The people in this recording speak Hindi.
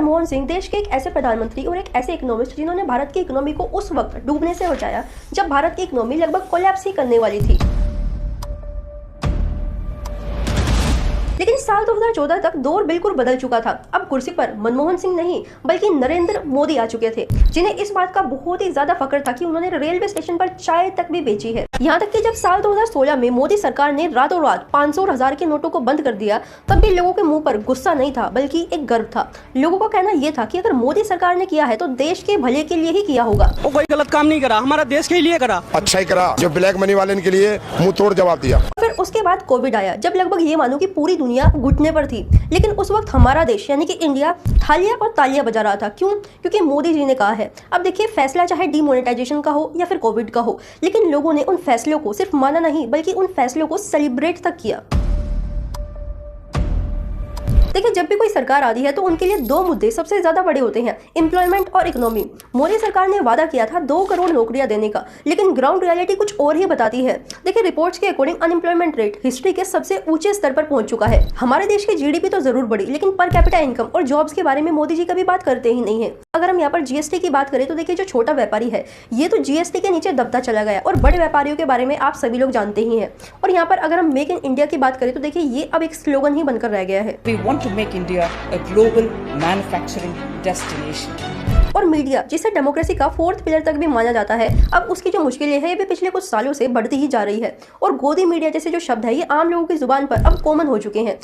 मनमोहन सिंह देश के एक ऐसे प्रधानमंत्री और एक ऐसे इकोनॉमिस्ट जिन्होंने भारत की इकोनॉमी को उस वक्त डूबने से बचाया जब भारत की इकोनॉमी लगभग कोलैप्स ही करने वाली थी। लेकिन साल 2014 तक दौर बिल्कुल बदल चुका था। अब कुर्सी पर मनमोहन सिंह नहीं बल्कि नरेंद्र मोदी आ चुके थे, जिन्हें इस बात का बहुत ही ज्यादा फख्र था कि उन्होंने रेलवे स्टेशन पर चाय तक भी बेची है। यहाँ तक कि जब साल 2016 में मोदी सरकार ने रातों रात 500 और 1000 के नोटों को बंद कर दिया, तब भी लोगों के मुंह पर गुस्सा नहीं था बल्कि एक गर्व था। लोगों का कहना यह था कि अगर मोदी सरकार ने किया है तो देश के भले के लिए ही किया होगा। वो कोई गलत काम नहीं करा, हमारा देश के लिए करा, अच्छा ही करा। जो ब्लैक मनी वाले के लिए मुंह तोड़ जवाब दिया। फिर उसके बाद कोविड आया, जब लगभग ये मानो कि पूरी दुनिया घुटने पर थी, लेकिन उस वक्त हमारा देश यानी कि इंडिया थालियां और तालियां बजा रहा था। क्यों? क्योंकि मोदी जी ने कहा है। अब देखिए, फैसला चाहे डीमोनेटाइजेशन का हो या फिर कोविड का हो, लेकिन लोगों ने उन फैसलों को सिर्फ माना नहीं बल्कि उन फैसलों को सेलिब्रेट तक किया। देखिए, जब भी कोई सरकार आती है तो उनके लिए दो मुद्दे सबसे ज्यादा बड़े होते हैं, एम्प्लॉयमेंट और इकोनॉमी। मोदी सरकार ने वादा किया था 2 करोड़ नौकरियां देने का, लेकिन ग्राउंड रियलिटी कुछ और ही बताती है। देखिए, रिपोर्ट्स के अकॉर्डिंग अनएम्प्लॉयमेंट रेट हिस्ट्री के सबसे ऊंचे स्तर पर पहुंच चुका है। हमारे देश की जीडीपी तो जरूर बढ़ी, लेकिन पर कैपिटा इनकम और जॉब्स के बारे में मोदी जी कभी बात करते ही नहीं है। अगर हम यहाँ पर जीएसटी की बात करें तो देखिए, जो छोटा व्यापारी है ये तो जीएसटी के नीचे दबता चला गया, और बड़े व्यापारियों के बारे में आप सभी लोग जानते ही हैं। और यहाँ पर अगर हम मेक इन इंडिया की बात करें तो देखिए, ये अब एक स्लोगन ही बनकर रह गया है। We want to make India a global manufacturing destination. और मीडिया, जिसे डेमोक्रेसी का 4th पिलर तक भी माना जाता है, अब उसकी जो मुश्किलें हैं ये भी पिछले कुछ सालों से बढ़ती ही जा रही है। और गोदी मीडिया जैसे जो शब्द है ये आम लोगों की जुबान पर अब कॉमन हो चुके हैं।